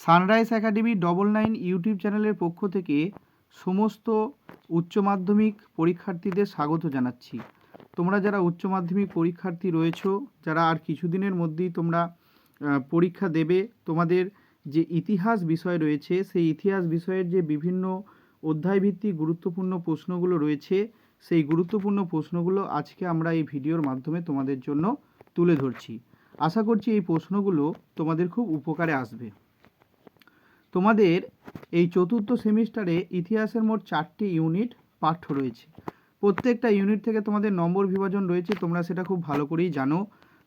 Sunrise academy 99 YouTube চ্যানেলের পক্ষ থেকে সমস্ত উচ্চ মাধ্যমিক পরীক্ষার্থীদের স্বাগত জানাচ্ছি। তোমরা যারা উচ্চ মাধ্যমিক পরীক্ষার্থী রয়েছো, যারা আর কিছুদিনের মধ্যেই তোমরা পরীক্ষা দেবে, তোমাদের যে ইতিহাস বিষয় রয়েছে সেই ইতিহাস বিষয়ের যে বিভিন্ন অধ্যায়ভিত্তিক গুরুত্বপূর্ণ প্রশ্নগুলো রয়েছে, সেই গুরুত্বপূর্ণ প্রশ্নগুলো আজকে আমরা এই ভিডিওর মাধ্যমে তোমাদের জন্য তুলে ধরছি। আশা করছি এই প্রশ্নগুলো তোমাদের খুব উপকারে আসবে। তোমাদের এই চতুর্থ সেমিস্টারে ইতিহাসের মোট 4টি ইউনিট পাঠ্য রয়েছে। প্রত্যেকটা ইউনিট থেকে তোমাদের নম্বর বিভাজন রয়েছে, তোমরা সেটা খুব ভালো করেই জানো।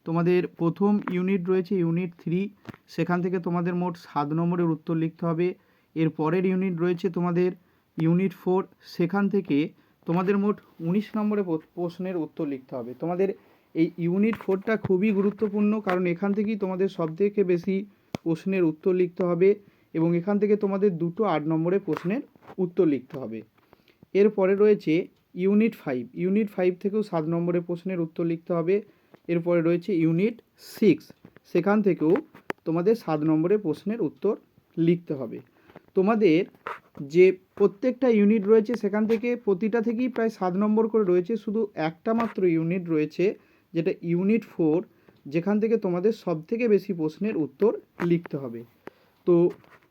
তোমাদের প্রথম ইউনিট রয়েছে ইউনিট 3, সেখান থেকে তোমাদের মোট 7 নম্বরের উত্তর লিখতে হবে। এর পরের ইউনিট রয়েছে তোমাদের ইউনিট 4, সেখান থেকে তোমাদের মোট 19 নম্বরের প্রশ্নের উত্তর লিখতে হবে। তোমাদের এই ইউনিট 4টা খুবই গুরুত্বপূর্ণ, কারণ এখান থেকেই তোমাদের সবথেকে বেশি প্রশ্নের উত্তর লিখতে হবে এবং এখান থেকে তোমাদের দুটো 8 নম্বরের প্রশ্নের উত্তর লিখতে হবে। এরপরে রয়েছে ইউনিট 5, ইউনিট 5 থেকেও 7 নম্বরের প্রশ্নের উত্তর লিখতে হবে। এরপরে রয়েছে ইউনিট 6, সেখান থেকেও তোমাদের 7 নম্বরের প্রশ্নের উত্তর লিখতে হবে। তোমাদের যে প্রত্যেকটা ইউনিট রয়েছে সেখান থেকে প্রতিটা থেকেই প্রায় 7 নম্বর করে রয়েছে, শুধু একটা মাত্র ইউনিট রয়েছে যেটা ইউনিট 4, যেখান থেকে তোমাদের সবথেকে বেশি প্রশ্নের উত্তর লিখতে হবে। তো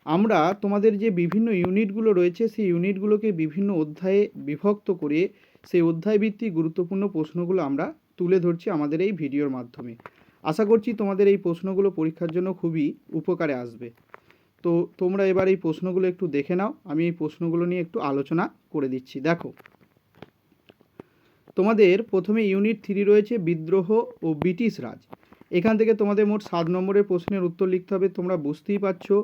আমরা তোমাদের যে বিভিন্ন ইউনিটগুলো রয়েছে সেই ইউনিটগুলোকে বিভিন্ন অধ্যায়ে বিভক্ত করে সেই অধ্যায়ভিত্তিক গুরুত্বপূর্ণ প্রশ্নগুলো আমরা তুলে ধরছি আমাদের এই ভিডিওর মাধ্যমে। আশা করছি তোমাদের এই প্রশ্নগুলো পরীক্ষার জন্য খুবই উপকারে আসবে। তো তোমরা এবার এই প্রশ্নগুলো একটু দেখে নাও, আমি এই প্রশ্নগুলো নিয়ে একটু আলোচনা করে দিচ্ছি। দেখো, তোমাদের প্রথমে ইউনিট 3 রয়েছে বিদ্রোহ ও ব্রিটিশ রাজ। এখান থেকে তোমাদের মোট 7 নম্বরের প্রশ্নের উত্তর লিখতে হবে। তোমরা বুঝতেই পারছো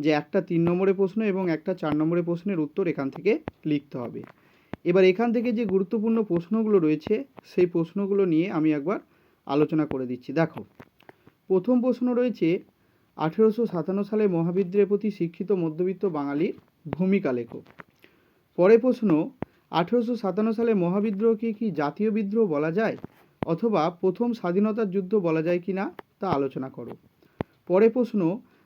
যে একটা 3 নম্বরের প্রশ্ন এবং একটা 4 নম্বরের প্রশ্নের উত্তর এখান থেকে লিখতে হবে। এবার এখান থেকে যে গুরুত্বপূর্ণ প্রশ্নগুলো রয়েছে সেই প্রশ্নগুলো নিয়ে আমি একবার আলোচনা করে দিচ্ছি। দেখো, প্রথম প্রশ্ন রয়েছে 1857 সালে মহাবিদ্রোহের প্রতি শিক্ষিত মধ্যবিত্ত বাঙালির ভূমিকা লেখো। পরের প্রশ্ন, 1857 সালে মহাবিদ্রোহকে কি জাতীয় বিদ্রোহ বলা যায় অথবা প্রথম স্বাধীনতার যুদ্ধ বলা যায় কি না তা আলোচনা করো। পরের প্রশ্ন,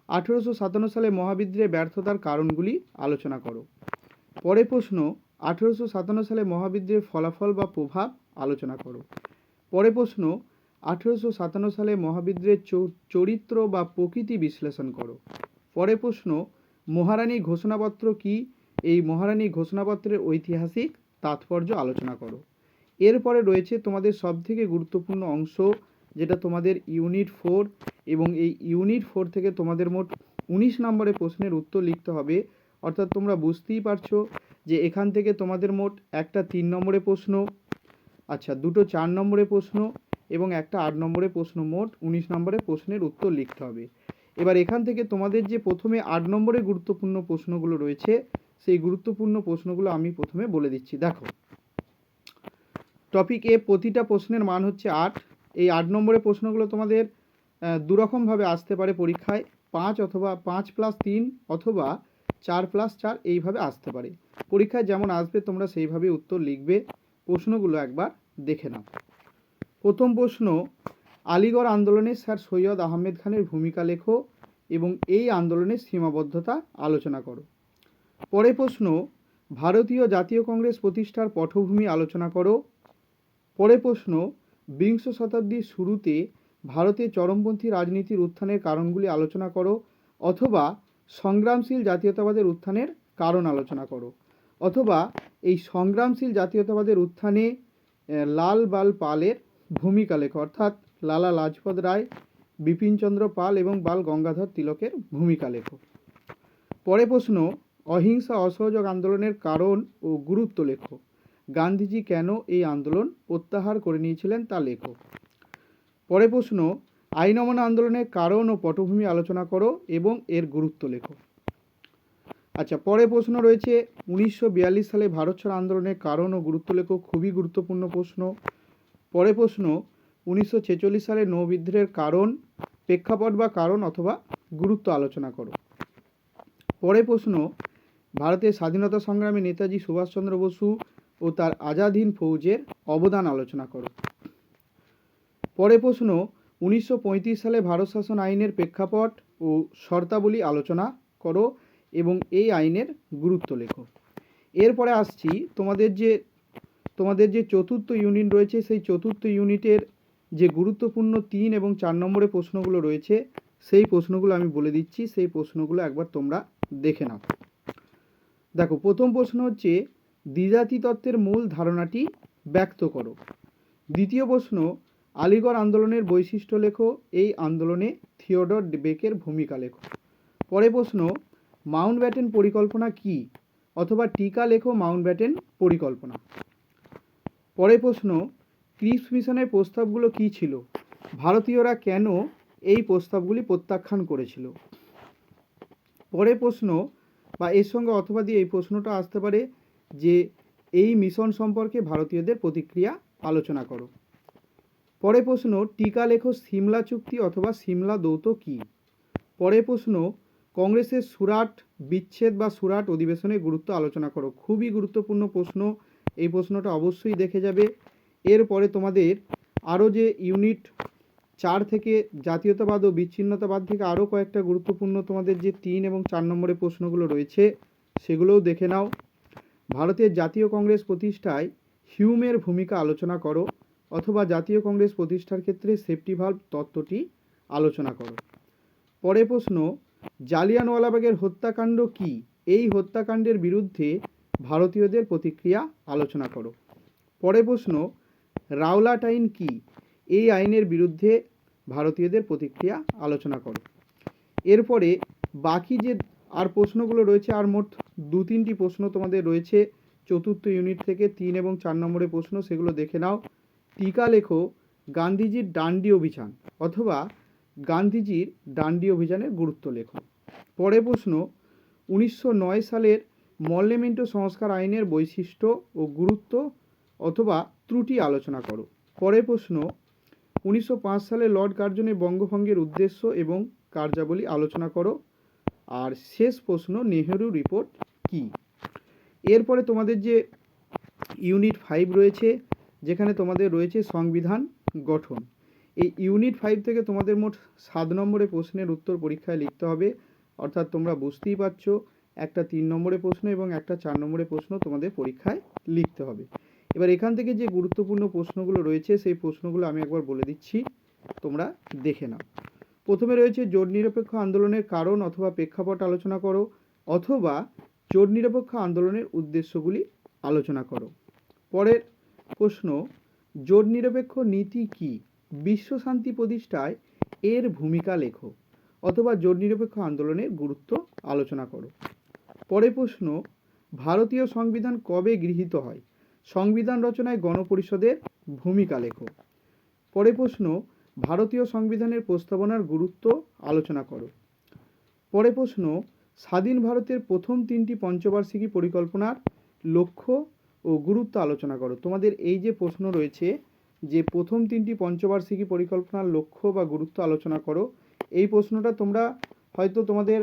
1857 সালে মহাবিদ্রোহের ব্যর্থতার কারণগুলি আলোচনা করো। পরের প্রশ্ন, 1857 সালে মহাবিদ্রোহের ফলাফল বা প্রভাব আলোচনা করো। পরের প্রশ্ন, 1857 সালে মহাবিদ্রোহের চরিত্র বা প্রকৃতি বিশ্লেষণ করো। পরের প্রশ্ন, মহারানী ঘোষণাপত্র কি, এই মহারানী ঘোষণাপত্রের ঐতিহাসিক তাৎপর্য আলোচনা করো। এরপরে রয়েছে তোমাদের সবথেকে গুরুত্বপূর্ণ অংশ, যেটা তোমাদের ইউনিট 4, এবং এই ইউনিট 4 থেকে তোমাদের মোট 19 নম্বরের প্রশ্নের উত্তর লিখতে হবে। অর্থাৎ তোমরা বুঝতেই পারছো যে এখান থেকে তোমাদের মোট একটা 3 নম্বরের প্রশ্ন, দুটো 4 নম্বরের প্রশ্ন এবং একটা 8 নম্বরের প্রশ্ন, মোট 19 নম্বরের প্রশ্নের উত্তর লিখতে হবে। এবার এখান থেকে তোমাদের যে প্রথমে 8 নম্বরের গুরুত্বপূর্ণ প্রশ্নগুলো রয়েছে সেই গুরুত্বপূর্ণ প্রশ্নগুলো আমি প্রথমে বলে দিচ্ছি। দেখো, টপিক এ প্রতিটা প্রশ্নের মান হচ্ছে 8। এই 8 নম্বরের প্রশ্নগুলো তোমাদের দুরকমভাবে আসতে পারে পরীক্ষায়, 5 অথবা 5+3 অথবা 4+4 এইভাবে আসতে পারে। পরীক্ষায় যেমন আসবে তোমরা সেইভাবে উত্তর লিখবে। প্রশ্নগুলো একবার দেখে নাও। প্রথম প্রশ্ন, আলিগড় আন্দোলনে স্যার সৈয়দ আহমেদ খানের ভূমিকা লেখো এবং এই আন্দোলনের সীমাবদ্ধতা আলোচনা করো। পরের প্রশ্ন, ভারতীয় জাতীয় কংগ্রেস প্রতিষ্ঠার পটভূমি আলোচনা করো। পরের প্রশ্ন, বিংশ শতাব্দীর শুরুতে ভারতে চরমপন্থী রাজনীতির উত্থানের কারণগুলি আলোচনা করো অথবা সংগ্রামশীল জাতীয়তাবাদের উত্থানের কারণ আলোচনা করো। অথবা এই সংগ্রামশীল জাতীয়তাবাদের উত্থানে লাল বাল পালের ভূমিকা লেখো, অর্থাৎ লালা লাজপত রায়, বিপিনচন্দ্র পাল এবং বাল গঙ্গাধর তিলকের ভূমিকা লেখো। পরের প্রশ্ন, অহিংসা অসহযোগ আন্দোলনের কারণ ও গুরুত্ব লেখো। গান্ধীজি কেন এই আন্দোলন প্রত্যাহার করে নিয়েছিলেন তা লেখো। পরের প্রশ্ন, আইন অমান্য আন্দোলনের কারণ ও পটভূমি আলোচনা করো এবং এর গুরুত্ব লেখো। পরের প্রশ্ন রয়েছে 1942 সালে ভারত ছাড় আন্দোলনের কারণ ও গুরুত্ব লেখো। খুবই গুরুত্বপূর্ণ প্রশ্ন। পরের প্রশ্ন, 1946 সালে নৌ বিদ্রোহের কারণ, প্রেক্ষাপট বা কারণ অথবা গুরুত্ব আলোচনা করো। পরের প্রশ্ন, ভারতের স্বাধীনতা সংগ্রামে নেতাজি সুভাষচন্দ্র বসু ও তার আজাদ হিন্দ ফৌজের অবদান আলোচনা করো। পরের প্রশ্ন, 1935 সালে ভারত শাসন আইনের প্রেক্ষাপট ও শর্তাবলী আলোচনা করো এবং এই আইনের গুরুত্ব লেখো। এরপরে আসছি তোমাদের যে চতুর্থ ইউনিট রয়েছে, সেই চতুর্থ ইউনিটের যে গুরুত্বপূর্ণ 3 এবং 4 নম্বরের প্রশ্নগুলো রয়েছে, সেই প্রশ্নগুলো আমি বলে দিচ্ছি, সেই প্রশ্নগুলো একবার তোমরা দেখে নাও। দেখো, প্রথম প্রশ্ন হচ্ছে দ্বিজাতি তত্ত্বের মূল ধারণাটি ব্যক্ত করো। দ্বিতীয় প্রশ্ন, আলিগড় আন্দোলনের বৈশিষ্ট্য লেখো, এই আন্দোলনে থিওডর বেকের ভূমিকা লেখো। পরের প্রশ্ন, মাউন্টব্যাটেন পরিকল্পনা কি, অথবা টিকা লেখো মাউন্টব্যাটেন পরিকল্পনা। পরের প্রশ্ন, ক্রিপস মিশনের প্রস্তাবগুলো কি ছিল, ভারতীয়রা কেন এই প্রস্তাবগুলি প্রত্যাখ্যান করেছিল। পরের প্রশ্ন বা এর সঙ্গে অথবা দিয়ে এই প্রশ্নটা আসতে পারে যে এই মিশন সম্পর্কে ভারতীয়দের প্রতিক্রিয়া আলোচনা করো। পরের প্রশ্ন, টিকা লেখো সিমলা চুক্তি অথবা সিমলা দৌত কি। পরের প্রশ্ন, কংগ্রেসের সুরাট বিচ্ছেদ বা সুরাট অধিবেশনের গুরুত্ব আলোচনা করো। খুবই গুরুত্বপূর্ণ প্রশ্ন, এই প্রশ্নটা অবশ্যই দেখে যাবে। এরপরে তোমাদের আরও যে ইউনিট 4 থেকে জাতীয়তাবাদ ও বিচ্ছিন্নতাবাদ থেকে আরও কয়েকটা গুরুত্বপূর্ণ তোমাদের যে 3 এবং 4 নম্বরের প্রশ্নগুলো রয়েছে, সেগুলোও দেখে নাও। ভারতের জাতীয় কংগ্রেস প্রতিষ্ঠায় হিউমের ভূমিকা আলোচনা করো, অথবা জাতীয় কংগ্রেস প্রতিষ্ঠার ক্ষেত্রে সেফটি ভালভ তত্ত্বটি আলোচনা করো। পরের প্রশ্ন, জালিয়ানওয়ালাবাগের হত্যাকাণ্ড কি, এই হত্যাকাণ্ডের বিরুদ্ধে ভারতীয়দের প্রতিক্রিয়া আলোচনা করো। পরের প্রশ্ন, রাওলাট আইন কি, এই আইনের বিরুদ্ধে ভারতীয়দের প্রতিক্রিয়া আলোচনা করো। এরপরে বাকি যে আর প্রশ্নগুলো রয়েছে, আর মোট 2-3টি প্রশ্ন তোমাদের রয়েছে চতুর্থ ইউনিট থেকে 3 এবং 4 নম্বরের প্রশ্ন, সেগুলো দেখে নাও। টিকা লেখো গান্ধীজির ডান্ডি অভিযান, অথবা গান্ধীজির ডান্ডি অভিযানের গুরুত্ব লেখো। পরের প্রশ্ন, 1909 সালের মল্লেমেন্টো সংস্কার আইনের বৈশিষ্ট্য ও গুরুত্ব অথবা ত্রুটি আলোচনা করো। পরের প্রশ্ন, 1905 সালে লর্ড কার্জনের বঙ্গভঙ্গের উদ্দেশ্য এবং কার্যাবলী আলোচনা করো। আর শেষ প্রশ্ন, নেহেরু রিপোর্ট কি। এরপরে তোমাদের যে ইউনিট 5 রয়েছে, যেখানে তোমাদের রয়েছে সংবিধান গঠন। এই ইউনিট 5 থেকে তোমাদের মোট 7 নম্বরের প্রশ্নের উত্তর পরীক্ষায় লিখতে হবে। অর্থাৎ তোমরা বুঝতেই পারছো, একটা 3 নম্বরের প্রশ্ন এবং একটা 4 নম্বরের প্রশ্ন তোমাদের পরীক্ষায় লিখতে হবে। এবার এখান থেকে যে গুরুত্বপূর্ণ প্রশ্নগুলো রয়েছে, সেই প্রশ্নগুলো আমি একবার বলে দিচ্ছি, তোমরা দেখে নাও। প্রথমে রয়েছে জোট নিরপেক্ষ আন্দোলনের কারণ অথবা প্রেক্ষাপট আলোচনা করো, অথবা জোট নিরপেক্ষ আন্দোলনের উদ্দেশ্যগুলি আলোচনা করো। পরের প্রশ্ন, জোট নিরপেক্ষ নীতি কি, বিশ্ব শান্তি প্রতিষ্ঠায় এর ভূমিকা লেখো, অথবা জোট নিরপেক্ষ আন্দোলনের গুরুত্ব আলোচনা করো। পরের প্রশ্ন, ভারতীয় সংবিধান কবে গৃহীত হয়, সংবিধান রচনায় গণপরিষদের ভূমিকা লেখো। পরের প্রশ্ন, ভারতীয় সংবিধানের প্রস্তাবনার গুরুত্ব আলোচনা করো। পরের প্রশ্ন, স্বাধীন ভারতের প্রথম 3টি পঞ্চবার্ষিকী পরিকল্পনার লক্ষ্য ও গুরুত্ব আলোচনা করো। তোমাদের এই যে প্রশ্ন রয়েছে যে প্রথম 3টি পঞ্চবার্ষিকী পরিকল্পনার লক্ষ্য বা গুরুত্ব আলোচনা করো, এই প্রশ্নটা তোমরা হয়তো তোমাদের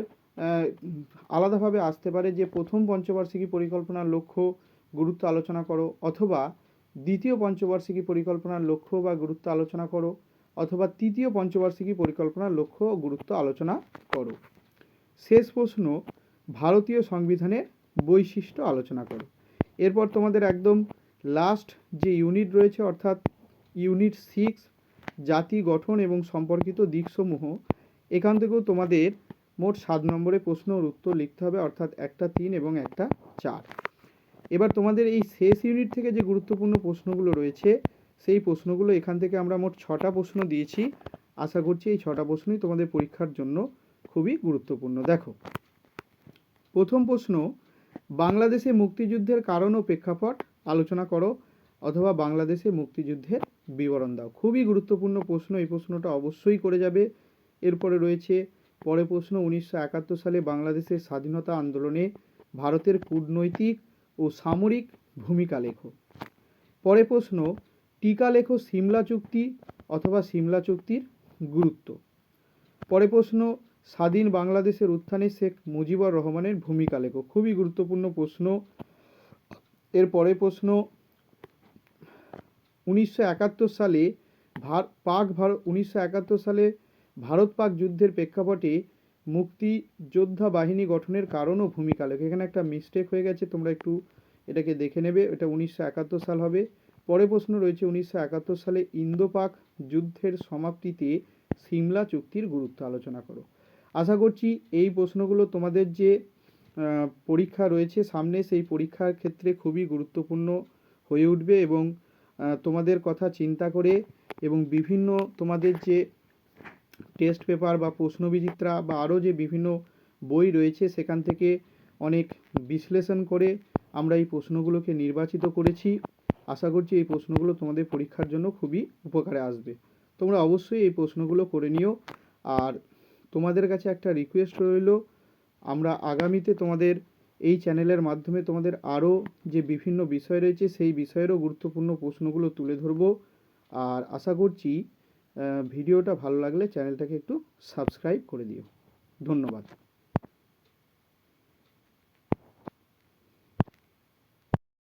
আলাদাভাবে আসতে পারে যে প্রথম পঞ্চবার্ষিকী পরিকল্পনার লক্ষ্য গুরুত্ব আলোচনা করো, অথবা দ্বিতীয় পঞ্চবার্ষিকী পরিকল্পনার লক্ষ্য বা গুরুত্ব আলোচনা করো, অথবা তৃতীয় পঞ্চবার্ষিকী পরিকল্পনার লক্ষ্য ও গুরুত্ব আলোচনা করো। শেষ প্রশ্ন, ভারতীয় সংবিধানের বৈশিষ্ট্য আলোচনা করো। এরপর তোমাদের একদম লাস্ট যে ইউনিট রয়েছে, অর্থাৎ ইউনিট 6 জাতি গঠন এবং সম্পর্কিত দিকসমূহ, এখান থেকেও তোমাদের মোট 7 নম্বরের প্রশ্নের উত্তর লিখতে হবে, অর্থাৎ একটা 3 এবং একটা 4। এবার তোমাদের এই শেষ ইউনিট থেকে যে গুরুত্বপূর্ণ প্রশ্নগুলো রয়েছে, সেই প্রশ্নগুলো এখান থেকে আমরা মোট 6টা প্রশ্ন দিয়েছি। আশা করছি এই 6টা প্রশ্নই তোমাদের পরীক্ষার জন্য খুবই গুরুত্বপূর্ণ। দেখো, প্রথম প্রশ্ন, বাংলাদেশে মুক্তিযুদ্ধের কারণ ও প্রেক্ষাপট আলোচনা করো, অথবা বাংলাদেশে মুক্তিযুদ্ধের বিবরণ দাও। খুবই গুরুত্বপূর্ণ প্রশ্ন, এই প্রশ্নটা অবশ্যই করে যাবে। এরপরে রয়েছে পরের প্রশ্ন, 1971 সালে বাংলাদেশের স্বাধীনতা আন্দোলনে ভারতের কূটনৈতিক ও সামরিক ভূমিকা লেখো। পরের প্রশ্ন, টিকা লেখো সিমলা চুক্তি অথবা সিমলা চুক্তির গুরুত্ব। পরের প্রশ্ন, স্বাধীন বাংলাদেশের উত্থানে শেখ মুজিবুর রহমানের ভূমিকা লেখো। খুবই গুরুত্বপূর্ণ প্রশ্ন। এর পরের প্রশ্ন, 1971 সালে ভারত পাক যুদ্ধের প্রেক্ষাপটে মুক্তিযোদ্ধা বাহিনী গঠনের কারণ ও ভূমিকা লেখো। এখানে একটা মিস্টেক হয়ে গেছে, তোমরা একটু এটাকে দেখে নেবে। এটা 1971 সাল হবে। পরে প্রশ্ন রয়েছে 1971 সালে ইন্দো পাক যুদ্ধের সমাপ্তিতে সিমলা চুক্তির গুরুত্ব আলোচনা করো। আশা করছি এই প্রশ্নগুলো তোমাদের যে পরীক্ষা রয়েছে সামনে, সেই পরীক্ষার ক্ষেত্রে খুবই গুরুত্বপূর্ণ হয়ে উঠবে এবং তোমাদের কথা চিন্তা করে এবং বিভিন্ন তোমাদের যে টেস্ট পেপার বা প্রশ্নবিচিত্রা বা আরও যে বিভিন্ন বই রয়েছে সেখান থেকে অনেক বিশ্লেষণ করে আমরা এই প্রশ্নগুলোকে নির্বাচিত করেছি। আশা করছি এই প্রশ্নগুলো তোমাদের পরীক্ষার জন্য খুবই উপকারে আসবে। তোমরা অবশ্যই এই প্রশ্নগুলো করে নিও। আর তোমাদের কাছে একটা রিকোয়েস্ট রইল, আমরা আগামীতে তোমাদের এই চ্যানেলের মাধ্যমে তোমাদের আরও যে বিভিন্ন বিষয় রয়েছে সেই বিষয়েরও গুরুত্বপূর্ণ প্রশ্নগুলো তুলে ধরব। আর আশা করছি ভিডিওটা ভালো লাগলে চ্যানেলটাকে একটু সাবস্ক্রাইব করে দিও। ধন্যবাদ।